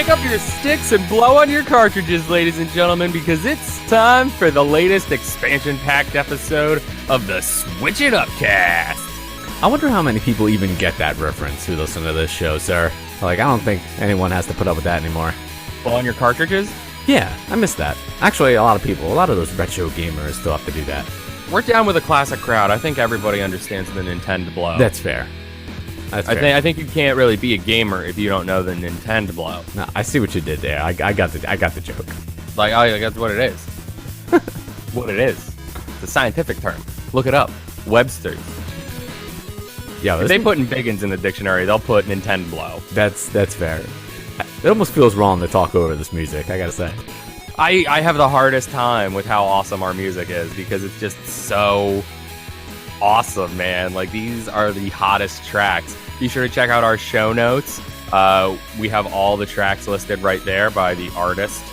Pick up your sticks and blow on your cartridges, ladies and gentlemen, because it's time for the latest expansion-packed episode of the Switch It Up cast. I wonder how many people even get that reference who listen to this show, sir. Like, I don't think anyone has to put up with that anymore. Blow on your cartridges? Yeah, I miss that. Actually, a lot of those retro gamers still have to do that. We're down with a classic crowd. I think everybody understands the Nintendo blow. That's fair. I think you can't really be a gamer if you don't know the Nintendo blow. No, I see what you did there. I got the joke. Like, I guess what it is. What it is. It's a scientific term. Look it up. Webster's. Yeah, if they put in Biggins in the dictionary, they'll put Nintendo blow. That's fair. It almost feels wrong to talk over this music, I gotta say. I have the hardest time with how awesome our music is because it's just so awesome, man. Like, these are the hottest tracks. Be sure to check out our show notes. We have all the tracks listed right there by the artist.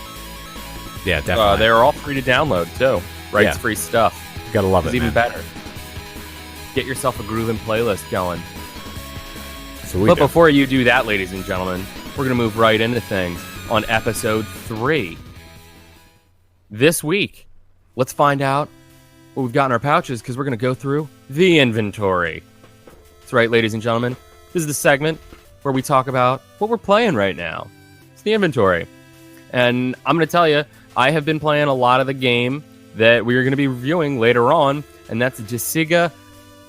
Yeah, definitely. They're all free to download, too. Rights-free stuff. You gotta love it, even man. Better. Get yourself a grooving playlist going. But before you do that, ladies and gentlemen, we're going to move right into things on episode 3. This week, let's find out what we've got in our pouches because we're going to go through the inventory. That's right, ladies and gentlemen. This is the segment where we talk about what we're playing right now. It's the inventory. And I'm going to tell you, I have been playing a lot of the game that we are going to be reviewing later on, and that's Disgaea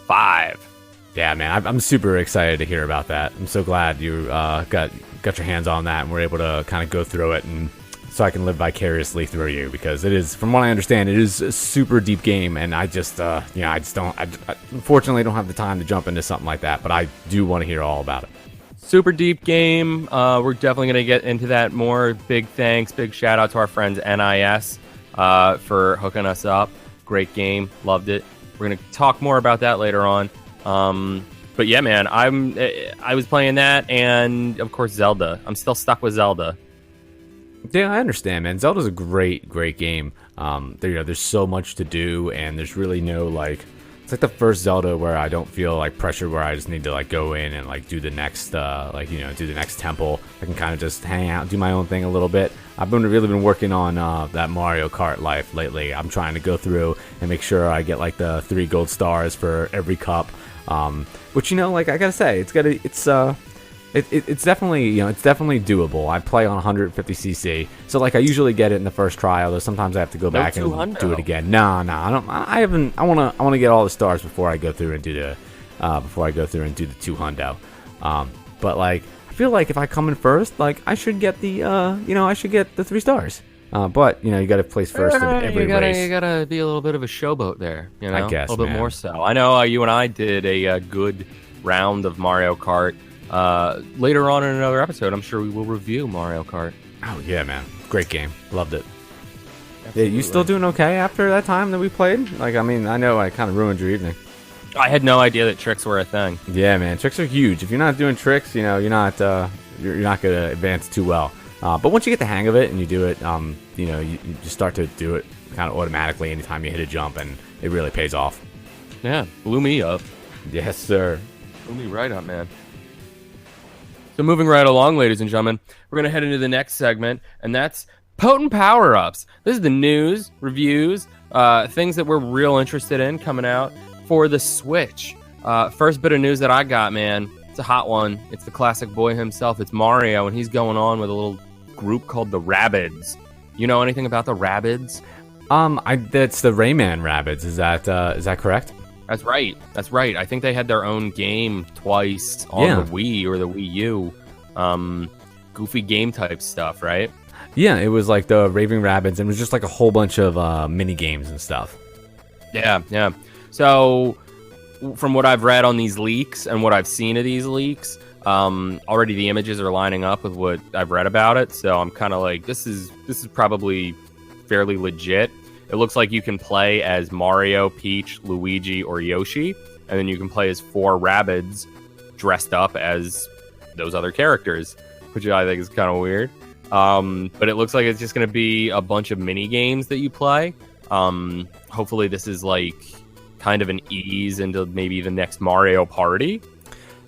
5. Yeah, man, I'm super excited to hear about that. I'm so glad you got your hands on that and we're able to kind of go through it, and so I can live vicariously through you, because it is, from what I understand, it is a super deep game, and I unfortunately don't have the time to jump into something like that, but I do want to hear all about it. Super deep game. We're definitely going to get into that more. Big thanks, big shout out to our friends NIS for hooking us up. Great game, loved it. We're going to talk more about that later on. But yeah, man, I was playing that, and of course Zelda. I'm still stuck with Zelda. Yeah, I understand, man. Zelda's a great game. There's so much to do, and there's really no, like, it's like the first Zelda where I don't feel like pressure, where I just need to like go in and like do the next do the next temple. I can kind of just hang out, do my own thing a little bit. I've really been working on that Mario Kart life lately. I'm trying to go through and make sure I get like the 3 gold stars for every cup. Which, like, I gotta say, it's definitely, it's definitely doable. I play on 150cc, so like I usually get it in the first try, although sometimes I have to go back and do it again. No, I don't. I want to get all the stars before I go through and do the 200. But like, I feel like if I come in first, like I should get the I should get the 3 stars. But you got to place first in every race. You gotta be a little bit of a showboat there. I guess a little bit more so. I know you and I did a good round of Mario Kart. Later on in another episode, I'm sure we will review Mario Kart. Oh yeah, man, great game, loved it. Absolutely. Yeah, you still doing okay after that time that we played? Like, I mean, I know I kind of ruined your evening. I had no idea that tricks were a thing. Yeah, man, tricks are huge. If you're not doing tricks, you're not gonna advance too well. But once you get the hang of it and you do it, you just start to do it kind of automatically anytime you hit a jump, and it really pays off. Yeah, blew me up. Yes, sir. Blew me right up, man. So moving right along, ladies and gentlemen, we're going to head into the next segment, and that's Potent Power-Ups. This is the news, reviews, things that we're real interested in coming out for the Switch. First bit of news that I got, man, it's a hot one. It's the classic boy himself. It's Mario, and he's going on with a little group called the Rabbids. You know anything about the Rabbids? That's the Rayman Rabbids. Is that correct? That's right. I think they had their own game twice on the Wii or the Wii U. Goofy game type stuff, right? Yeah, it was like the Raving Rabbids, and it was just like a whole bunch of mini games and stuff. Yeah. So, from what I've read on these leaks and what I've seen of these leaks, already the images are lining up with what I've read about it. So I'm kind of like, this is probably fairly legit. It looks like you can play as Mario, Peach, Luigi, or Yoshi, and then you can play as 4 Rabbids dressed up as those other characters, which I think is kind of weird. But it looks like it's just going to be a bunch of mini games that you play. Hopefully this is like kind of an ease into maybe the next Mario Party.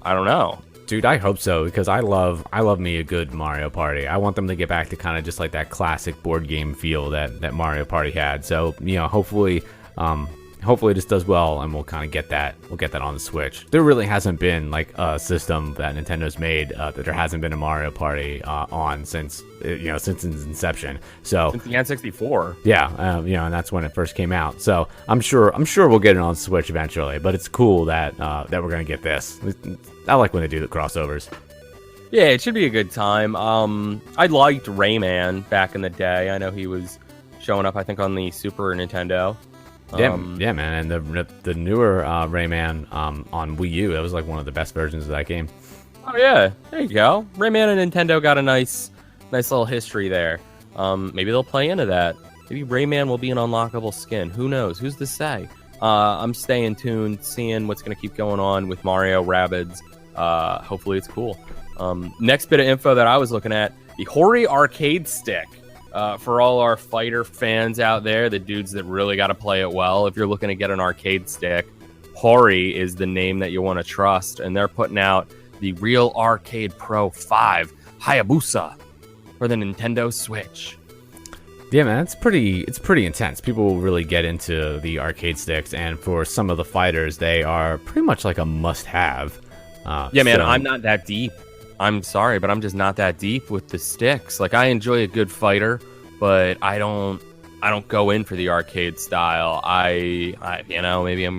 I don't know. Dude, I hope so, because I love me a good Mario Party. I want them to get back to kind of just like that classic board game feel that Mario Party had. So, hopefully this does well, and we'll kind of get that. We'll get that on the Switch. There really hasn't been like a system that Nintendo's made that there hasn't been a Mario Party on since since its inception. So since the N64. Yeah, and that's when it first came out. So I'm sure we'll get it on Switch eventually. But it's cool that we're gonna get this. I like when they do the crossovers. Yeah, it should be a good time. I liked Rayman back in the day. I know he was showing up, I think, on the Super Nintendo. Yeah, man, and the newer Rayman on Wii U, that was like one of the best versions of that game. Oh yeah, there you go. Rayman and Nintendo got a nice little history there. Maybe they'll play into that. Maybe Rayman will be an unlockable skin. Who knows? Who's to say? I'm staying tuned, seeing what's going to keep going on with Mario Rabbids. Hopefully it's cool. Next bit of info that I was looking at, the Hori arcade stick. For all our fighter fans out there, the dudes that really got to play it well, if you're looking to get an arcade stick, Hori is the name that you want to trust, and they're putting out the Real Arcade Pro 5 Hayabusa for the Nintendo Switch. Yeah, man, it's pretty intense. People really get into the arcade sticks, and for some of the fighters, they are pretty much like a must-have. Yeah, man, I'm not that deep. I'm sorry, but I'm just not that deep with the sticks. Like, I enjoy a good fighter, but I don't go in for the arcade style. Maybe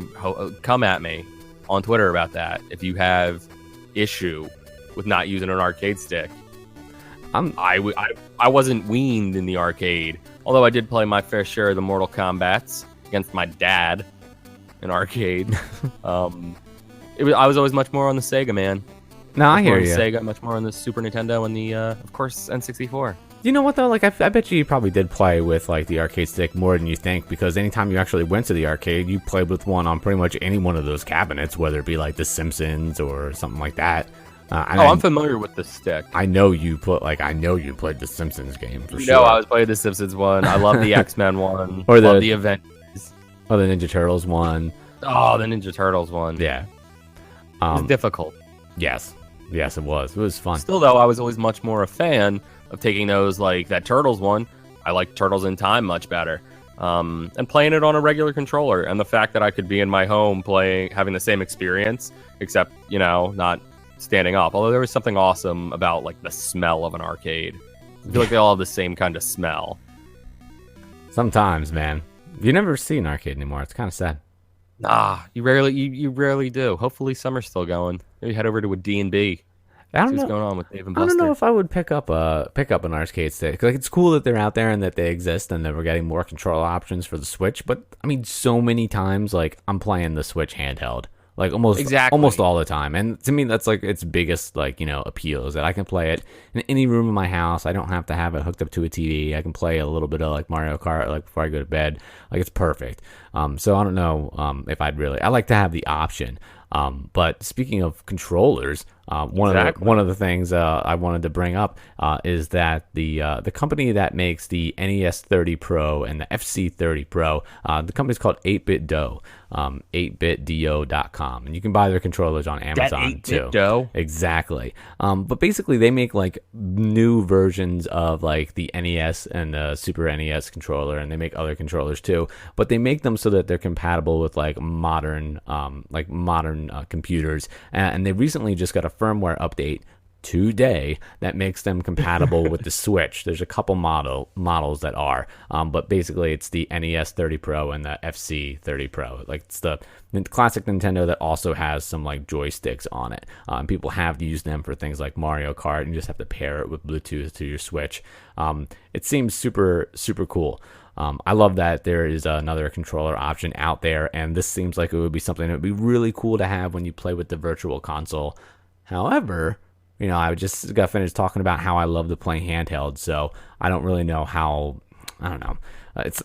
come at me on Twitter about that if you have issue with not using an arcade stick. I wasn't weaned in the arcade, although I did play my fair share of the Mortal Kombats against my dad in arcade. I was always much more on the Sega, man. No, I hear you. Sega, much more on the Super Nintendo and the, of course, N64. You know what though? Like, I bet you probably did play with like the arcade stick more than you think, because anytime you actually went to the arcade, you played with one on pretty much any one of those cabinets, whether it be like The Simpsons or something like that. I'm familiar with the stick. I know you played the Simpsons game for sure. No, I was playing the Simpsons one. I love the X-Men one. Or love the Avengers. Or the Ninja Turtles one. Oh, the Ninja Turtles one. Yeah. It's difficult. Yes, it was. It was fun. Still, though, I was always much more a fan of taking those, like that Turtles one. I like Turtles in Time much better. And playing it on a regular controller. And the fact that I could be in my home having the same experience, except, not standing up. Although there was something awesome about, like, the smell of an arcade. I feel like they all have the same kind of smell. Sometimes, man. You never see an arcade anymore. It's kind of sad. Nah, you rarely do. Hopefully summer's still going. Maybe head over to a D&B. I don't know what's going on with Dave and Buster. I don't know if I would pick up an arcade stick. Like, it's cool that they're out there and that they exist and that we're getting more control options for the Switch. But I mean, so many times, like, I'm playing the Switch handheld, like almost all the time. And to me, that's like its biggest appeal, is that I can play it in any room in my house. I don't have to have it hooked up to a TV. I can play a little bit of like Mario Kart like before I go to bed. Like, it's perfect. So I don't know if I like to have the option. But speaking of controllers, one of the things I wanted to bring up is that the company that makes the NES 30 Pro and the FC 30 Pro, the company's called 8-Bit Dough, 8bitdo.com, and you can buy their controllers on Amazon too. Dough? Exactly. But basically, they make like new versions of like the NES and the Super NES controller, and they make other controllers too. But they make them so that they're compatible with like modern computers, and they recently just got a firmware update today that makes them compatible with the Switch. There's a couple models that are, but basically it's the NES 30 Pro and the FC 30 Pro. Like, it's the classic Nintendo that also has some like joysticks on it. People have used them for things like Mario Kart, and you just have to pair it with Bluetooth to your Switch. It seems super, super cool. I love that there is another controller option out there, and this seems like it would be something that would be really cool to have when you play with the Virtual Console. However, I just got finished talking about how I love to play handheld, so I don't really know how. I don't know.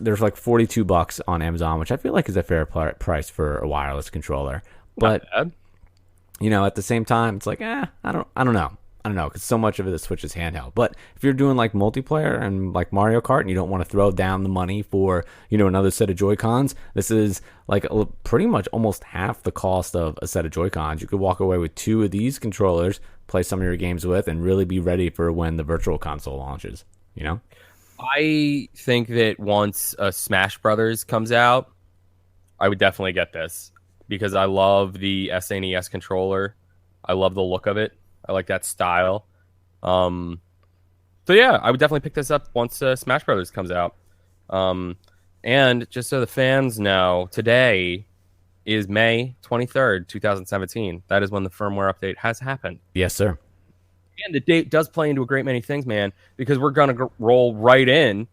There's like $42 on Amazon, which I feel like is a fair price for a wireless controller. But at the same time, it's like, I don't know. I don't know, because so much of it, the Switch is handheld. But if you're doing like multiplayer and like Mario Kart, and you don't want to throw down the money for another set of Joy-Cons, this is like pretty much almost half the cost of a set of Joy-Cons. You could walk away with 2 of these controllers, play some of your games with, and really be ready for when the Virtual Console launches. I think that once Smash Brothers comes out, I would definitely get this because I love the SNES controller. I love the look of it. I like that style. So yeah, I would definitely pick this up once Smash Brothers comes out. And just so the fans know, today is May 23rd, 2017. That is when the firmware update has happened. Yes, sir. And the date does play into a great many things, man, because we're going to roll right in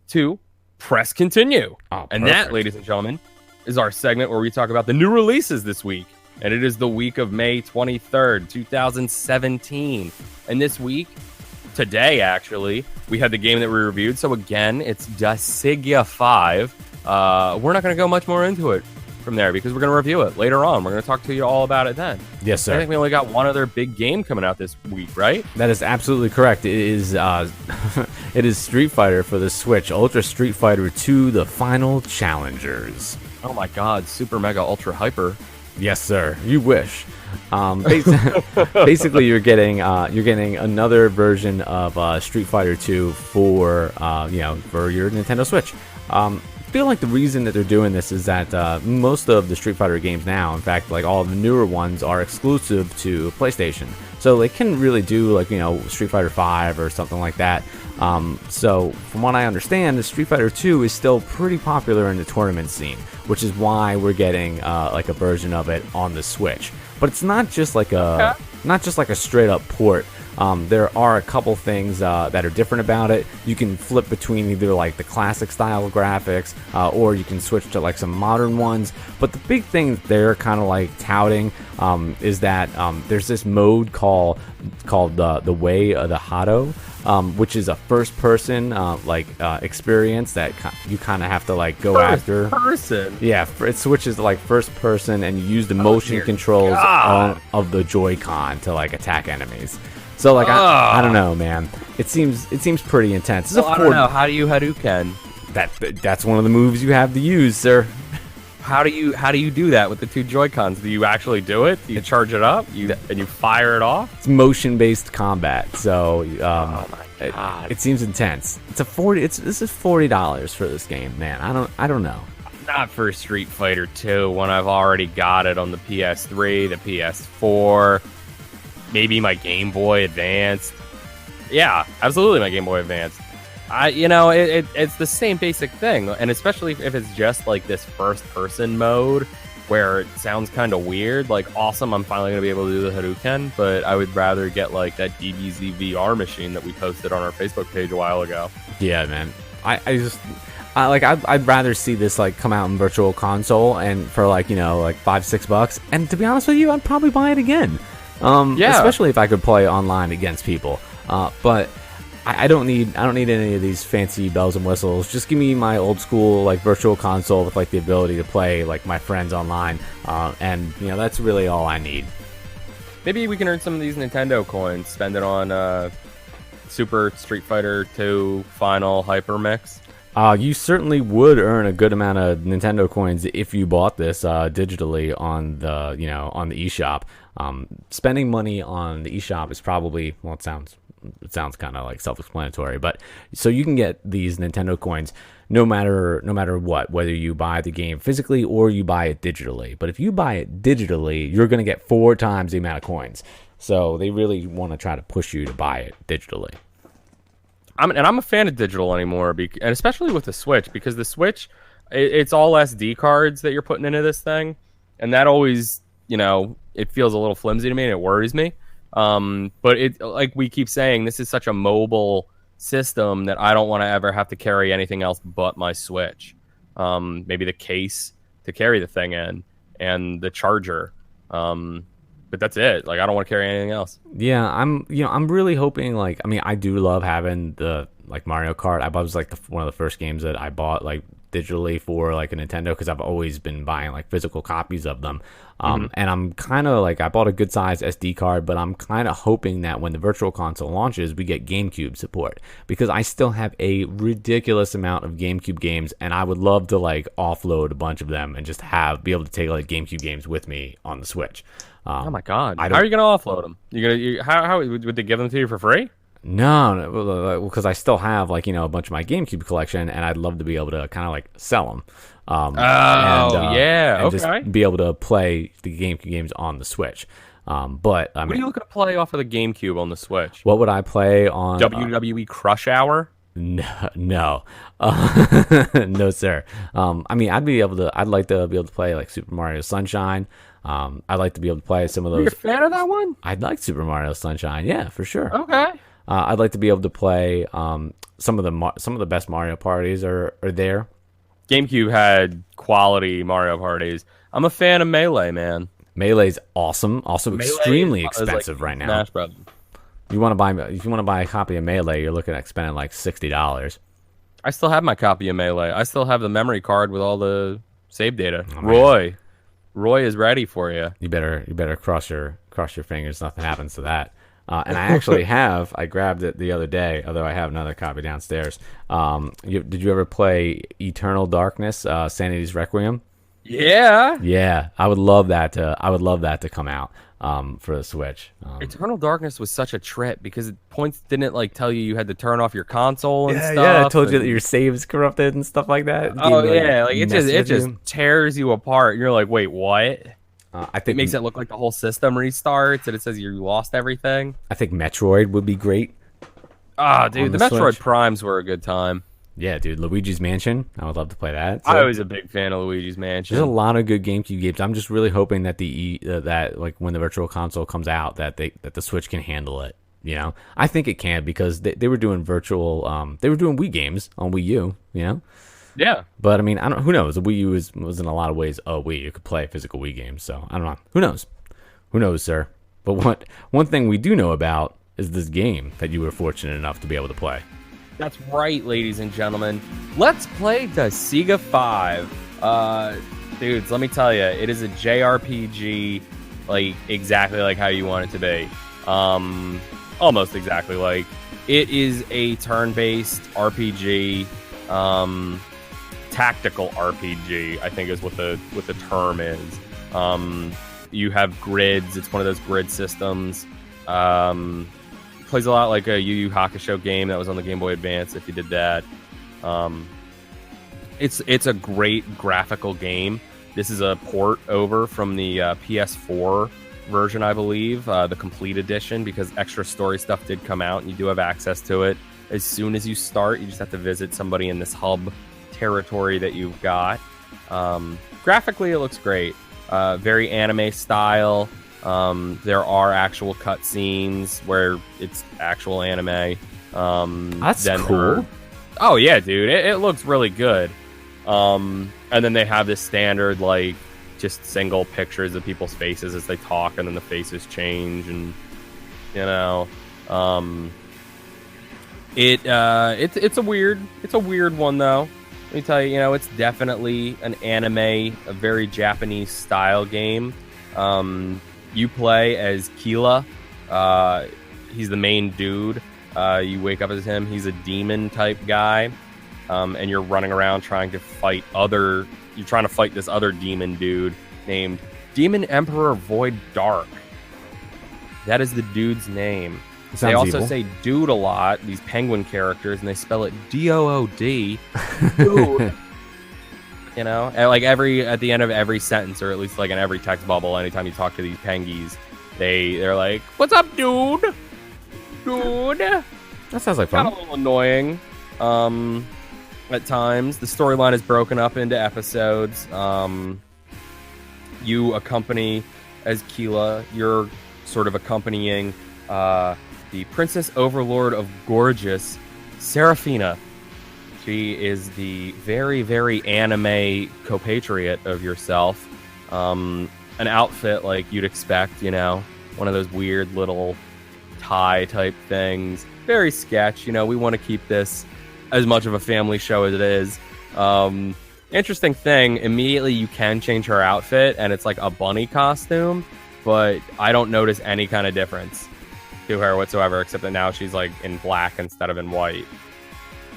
to Press Continue. Oh, and perfect. that, ladies and gentlemen, is our segment where we talk about the new releases this week. And it is the week of May 23rd, 2017. And this week, today actually, we had the game that we reviewed. So again, it's Disgaea 5. We're not going to go much more into it from there because we're going to review it later on. We're going to talk to you all about it then. Yes, sir. I think we only got one other big game coming out this week, right? That is absolutely correct. It is it is Street Fighter for the Switch, Ultra Street Fighter 2, the final challengers. Oh my God, Super Mega Ultra Hyper. Yes, sir. You wish. Basically, you're getting another version of Street Fighter 2 for your Nintendo Switch. I feel like the reason that they're doing this is that most of the Street Fighter games now, in fact, like all of the newer ones, are exclusive to PlayStation. So they can really do like Street Fighter 5 or something like that. So from what I understand, the Street Fighter 2 is still pretty popular in the tournament scene, which is why we're getting like a version of it on the Switch. But it's not just like a straight up port. There are a couple things that are different about it. You can flip between either like the classic style graphics or you can switch to like some modern ones. But the big thing they're kind of like touting is that there's this mode called the Way of the Hado, which is a first person experience that you kind of have to like go after. Person. Yeah, it switches to like first person, and you use the motion controls of the Joy-Con to like attack enemies. So like I don't know, man. It seems pretty intense. I don't know. How do you Hadouken? That's one of the moves you have to use, sir. How do you do that with the 2 Joy-Cons? Do you actually do it? Do you charge it up? And you fire it off? It's motion-based combat, so oh my God. It seems intense. This is $40 for this game, man. I don't know. Not for Street Fighter 2 when I've already got it on the PS3, the PS4. Maybe my Game Boy Advance. Yeah, absolutely my Game Boy Advance. It's the same basic thing, and especially if it's just like this first-person mode where it sounds kind of weird. Like, awesome, I'm finally going to be able to do the Hadouken, but I would rather get like that DBZ VR machine that we posted on our Facebook page a while ago. Yeah, man. I'd rather see this like come out in Virtual Console and for like like $5-6, and to be honest with you, I'd probably buy it again. Especially if I could play online against people. But I don't need any of these fancy bells and whistles. Just give me my old school like Virtual Console with like the ability to play like my friends online, and that's really all I need. Maybe we can earn some of these Nintendo coins, spend it on Super Street Fighter 2 Final Hyper Mix. You certainly would earn a good amount of Nintendo coins if you bought this digitally on the the eShop. Spending money on the eShop is probably, well, it sounds kind of like self-explanatory, but so you can get these Nintendo coins no matter what, whether you buy the game physically or you buy it digitally. But if you buy it digitally, you're going to get 4 times the amount of coins. So they really want to try to push you to buy it digitally. I'm a fan of digital anymore, and especially with the Switch, because the Switch, it's all SD cards that you're putting into this thing, and that always, it feels a little flimsy to me, and it worries me. But it, like we keep saying, this is such a mobile system that I don't want to ever have to carry anything else but my Switch. Maybe the case to carry the thing in, and the charger. But that's it. Like, I don't want to carry anything else. Yeah, I'm really hoping, I do love having the, Mario Kart. I was, one of the first games that I bought, digitally for like a Nintendo because I've always been buying like physical copies of them. And I'm kind of like, I bought a good size SD card, but I'm kind of hoping that when the Virtual Console launches, we get GameCube support because I still have a ridiculous amount of GameCube games, and I would love to like offload a bunch of them and just be able to take like GameCube games with me on the Switch. Oh my God! How are you gonna offload them? How would they give them to you for free? No, because I still have like a bunch of my GameCube collection, and I'd love to be able to kind of like sell them. And just be able to play the GameCube games on the Switch. But I mean, what are you looking to play off of the GameCube on the Switch? What would I play on WWE Crush Hour? No, no, sir. I mean, I'd like to be able to play like Super Mario Sunshine. I'd like to be able to play some of those. You're a fan of that one? I'd like Super Mario Sunshine. Yeah, for sure. Okay. I'd like to be able to play some of the best Mario parties are there. GameCube had quality Mario parties. I'm a fan of Melee, man. Melee's awesome. Also extremely expensive right now. Smash Brothers. If you want to buy a copy of Melee, you're looking at spending like $60. I still have my copy of Melee. I still have the memory card with all the save data. Oh, Roy is ready for you. You better cross your fingers. Nothing happens to that. And I actually I grabbed it the other day, although I have another copy downstairs. Did you ever play Eternal Darkness, Sanity's Requiem? Yeah. Yeah, I would love that to come out for the Switch. Eternal Darkness was such a trip because didn't it like tell you had to turn off your console and stuff? Yeah, it told you that your save is corrupted and stuff like that. It just tears you apart. You're like, wait, what? I think it makes it look like the whole system restarts, and it says you lost everything. I think Metroid would be great. Dude, the Metroid Switch. Primes were a good time. Yeah, dude, Luigi's Mansion. I would love to play that. I was a big fan of Luigi's Mansion. There's a lot of good GameCube games. I'm just really hoping that that like when the Virtual Console comes out, that the Switch can handle it. I think it can because they were doing they were doing Wii games on Wii U. Yeah, but I mean, who knows? The Wii U was in a lot of ways a Wii. You could play physical Wii games, so I don't know. Who knows, sir? But one thing we do know about is this game that you were fortunate enough to be able to play. That's right, ladies and gentlemen. Let's play Disgaea 5. Dudes, let me tell you, it is a JRPG, like exactly like how you want it to be. Almost exactly like. It is a turn-based RPG. Tactical RPG, I think is what the term is. You have grids. It's one of those grid systems. Plays a lot like a Yu Yu Hakusho game that was on the Game Boy Advance. If you did that, it's a great graphical game. This is a port over from the PS4 version, I believe, the complete edition, because extra story stuff did come out, and you do have access to it as soon as you start. You just have to visit somebody in this hub territory that you've got. Graphically, it looks great. Very anime style. There are actual cutscenes where it's actual anime. That's cool. Oh yeah, dude, it looks really good. And then they have this standard like just single pictures of people's faces as they talk, and then the faces change, and it's a weird one though. Let me tell you, it's definitely an anime, a very Japanese style game. You play as Kila. He's the main dude. You wake up as him. He's a demon type guy, and you're running around trying to fight this other demon dude named Demon Emperor Void Dark. That is the dude's name. They also say dude a lot, these penguin characters, and they spell it D-O-O-D. Dude. And like at the end of every sentence, or at least like in every text bubble, anytime you talk to these pengies, they're like, "What's up, dude? Dude." That sounds like fun. Kind of a little annoying. At times, the storyline is broken up into episodes. You accompany as Kila. You're sort of accompanying the Princess Overlord of Gorgeous, Seraphina. She is the very, very anime compatriot of yourself. An outfit like you'd expect, one of those weird little tie type things. Very sketch, we want to keep this as much of a family show as it is. Interesting thing, immediately you can change her outfit, and it's like a bunny costume, but I don't notice any kind of difference to her whatsoever, except that now she's like in black instead of in white.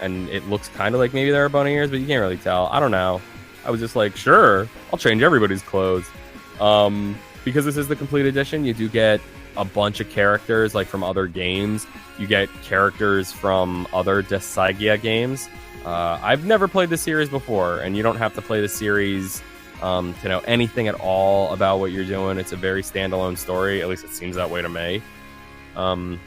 And it looks kind of like maybe there are bunny ears, but you can't really tell. I don't know. I was just like, sure, I'll change everybody's clothes. Because this is the complete edition, you do get a bunch of characters like from other games. You get characters from other Disgaea games. I've never played the series before, and you don't have to play the series to know anything at all about what you're doing. It's a very standalone story. At least it seems that way to me. My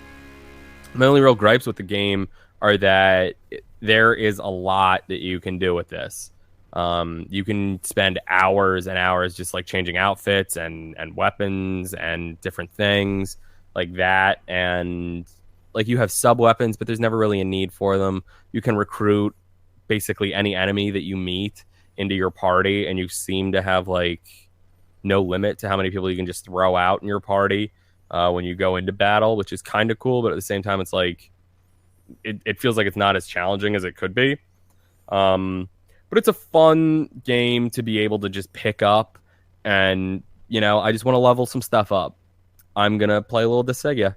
only real gripes with the game are that there is a lot that you can do with this. You can spend hours and hours just like changing outfits and weapons and different things like that. And like you have sub weapons, but there's never really a need for them. You can recruit basically any enemy that you meet into your party, and you seem to have like no limit to how many people you can just throw out in your party when you go into battle, which is kind of cool. But at the same time, it's like it feels like it's not as challenging as it could be. But it's a fun game to be able to just pick up, and you know, I just want to level some stuff up. I'm gonna play a little Disgaea.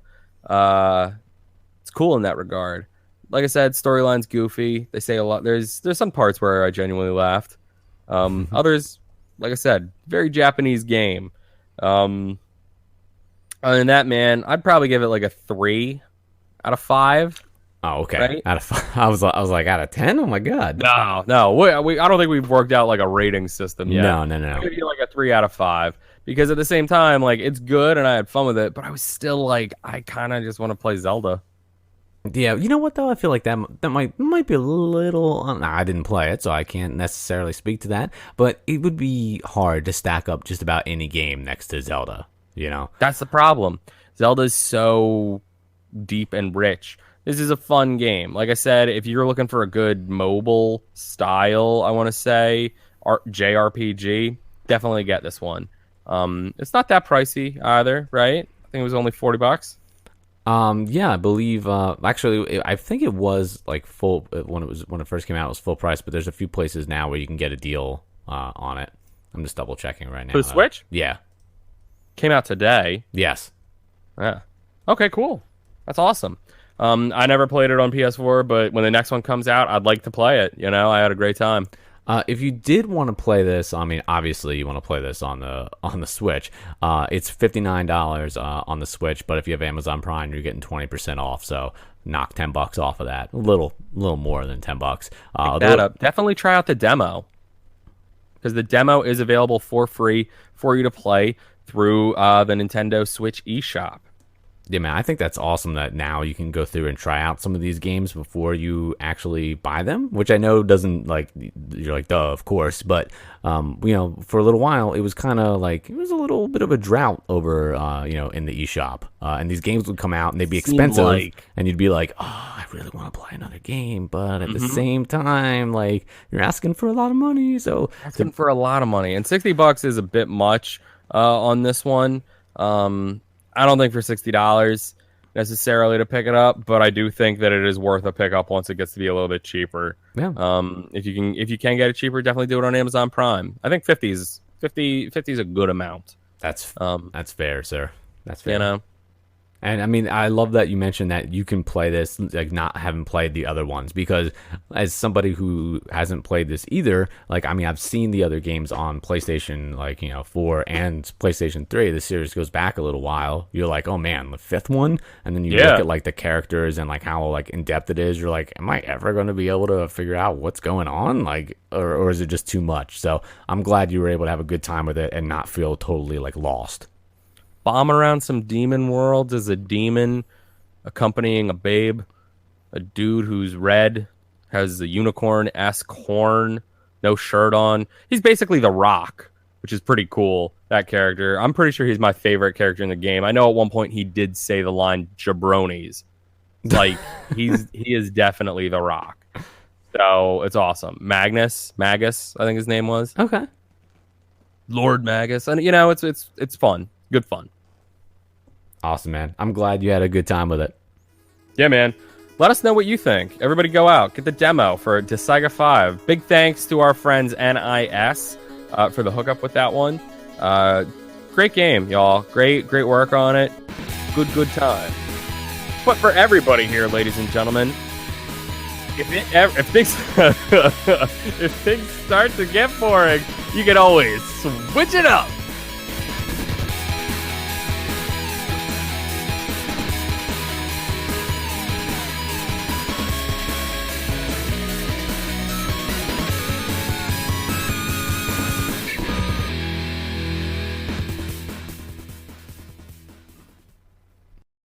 It's cool in that regard. Like I said, storyline's goofy. They say a lot. There's some parts where I genuinely laughed. Others, like I said, very Japanese game. Other than that, man, I'd probably give it like a 3 out of 5. Oh, okay. Right? Out of 5, I was like out of 10. Oh my god. No. I don't think we've worked out like a rating system yet. No. I'd give you like a 3 out of 5 because at the same time, like it's good and I had fun with it, but I was still like, I kind of just want to play Zelda. Yeah, you know what though? I feel like that might be a little. I didn't play it, so I can't necessarily speak to that. But it would be hard to stack up just about any game next to Zelda. You know, that's the problem. Zelda's so deep and rich. This is a fun game. Like I said, if you're looking for a good mobile style, I want to say JRPG, definitely get this one. It's not that pricey either, right? I think it was only $40. Yeah, I believe. Actually, I think it was like full when it first came out. It was full price, but there's a few places now where you can get a deal on it. I'm just double checking right now. For the Switch? Yeah, came out today. Yes. Yeah. Okay, cool. That's awesome. I never played it on PS4, but when the next one comes out, I'd like to play it. You know, I had a great time. If you did want to play this, I mean, obviously you want to play this on the Switch. It's $59 on the Switch, but if you have Amazon Prime, you're getting 20% off. So knock $10 off of that. A little more than $10. Pick that up. Definitely try out the demo, because the demo is available for free for you to play through the Nintendo Switch eShop. Yeah, man, I think that's awesome that now you can go through and try out some of these games before you actually buy them, which I know doesn't, like, you're like, duh, of course, but, you know, for a little while, it was kind of like, it was a little bit of a drought over, you know, in the eShop, and these games would come out and they'd be expensive, and you'd be like, oh, I really want to play another game, but at the same time, like, you're asking for a lot of money, so. Asking for a lot of money, and $60 is a bit much on this one. I don't think for $60 necessarily to pick it up, but I do think that it is worth a pickup once it gets to be a little bit cheaper. Yeah. If you can get it cheaper, definitely do it on Amazon Prime. I think 50 is a good amount. That's fair, sir. That's fair. You know. And I mean, I love that you mentioned that you can play this, like, not having played the other ones, because as somebody who hasn't played this either, like, I mean, I've seen the other games on PlayStation, like, you know, 4 and PlayStation 3. The series goes back a little while. You're like, oh man, the 5th one, and then you look at like the characters and like how like in depth it is. You're like, am I ever going to be able to figure out what's going on? Like, or is it just too much? So I'm glad you were able to have a good time with it and not feel totally like lost. Bomb around some demon worlds as a demon accompanying a babe, a dude who's red, has a unicorn-esque horn, no shirt on. He's basically The Rock, which is pretty cool, that character. I'm pretty sure he's my favorite character in the game. I know at one point he did say the line jabronis. Like, he is definitely The Rock. So it's awesome. Magus, I think his name was. Okay. Lord Magus. And, you know, it's fun. Good fun. Awesome, man. I'm glad you had a good time with it. Yeah, man. Let us know what you think. Everybody go out, get the demo for Disgaea 5. Big thanks to our friends NIS for the hookup with that one. Great game, y'all. Great work on it. Good time. But for everybody here, ladies and gentlemen, if things if things start to get boring, you can always switch it up.